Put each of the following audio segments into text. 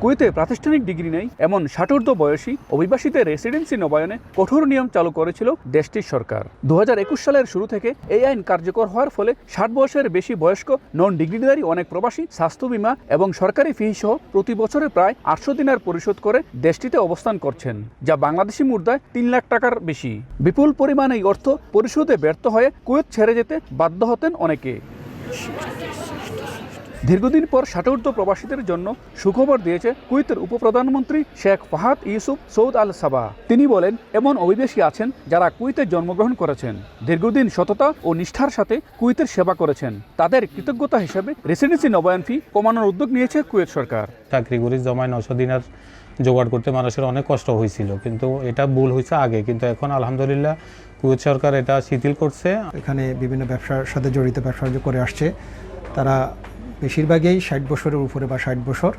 কুয়েতে প্রাতিষ্ঠানিক ডিগ্রি নেই এমন 60 বয়সী অভিবাসীদের রেসিডেন্সি নবায়নে কঠোর নিয়ম চালু করেছিল দেশটির সরকার। 2021 সালের শুরু থেকে এই আইন কার্যকর হওয়ার ফলে 60 বছরের বেশি বয়স্ক নন ডিগ্রিধারী অনেক প্রবাসী স্বাস্থ্য বীমা এবং সরকারি ফি সহ প্রতি বছরে প্রায় 800 দিনার পরিশোধ করে দেশটিতে অবস্থান করছেন, যা বাংলাদেশি মুদ্রায় 3 লাখ টাকার বেশি। বিপুল পরিমাণ এই অর্থ পরিশোধে ব্যর্থ হয়ে কুয়েত ছেড়ে যেতে বাধ্য হতেন অনেকে। দীর্ঘদিন পর 60 প্রবাসীদের জন্য সুখবর দিয়েছে কুয়েতের উপপ্রধানমন্ত্রী শেখ ফাহাদ ইউসুফ সৌদ আল সাবা। তিনি বলেন, এমন অভিবাসী আছেন যারা কুয়েতে জন্মগ্রহণ করেছেন, দীর্ঘদিন সততা ও নিষ্ঠার সাথে কুয়েতের সেবা করেছেন। তাদের কৃতজ্ঞতা হিসেবে রেসিডেন্সি নবায়ন ফি কমানোর উদ্যোগ নিয়েছে কুয়েত সরকার। চাকরি করে জমায় 900 দিনার জোগাড় করতে মানুষের অনেক কষ্ট হয়েছিল, কিন্তু এটা ভুল হয়েছে আগে, কিন্তু এখন আলহামদুলিল্লাহ কুয়েত সরকার এটা শিথিল করছে। এখানে বিভিন্ন ব্যবসার সাথে জড়িত ব্যবসা করে আসছে, তারা বেশিরভাগই 60 বছরের উপরে বা 60 বছর।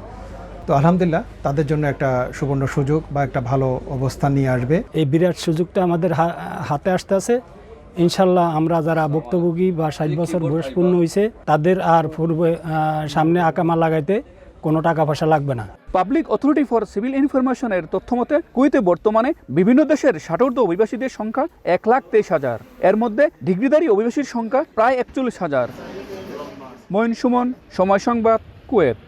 তো আলহামদুলিল্লাহ তাদের জন্য একটা সুবর্ণ সুযোগ বা একটা ভালো অবস্থান নিয়ে আসবে। এই বিরাট সুযোগটা আমাদের হাতে আসতে আছে। ইনশাল্লাহ আমরা যারা ভুক্তভোগী বা 60 বছর বয়স পূর্ণ হয়েছে তাদের আর পূর্বে সামনে আকামা লাগাইতে কোনো টাকা পয়সা লাগবে না। পাবলিক অথরিটি ফর সিভিল ইনফরমেশনের তথ্য মতে কুয়েতে বর্তমানে বিভিন্ন দেশের 60 অভিবাসীদের সংখ্যা 1,23,000। এর মধ্যে ডিগ্রিধারী অভিবাসীর সংখ্যা প্রায় 41,000। মঈন সুমন, সময় সংবাদ, কুয়েত।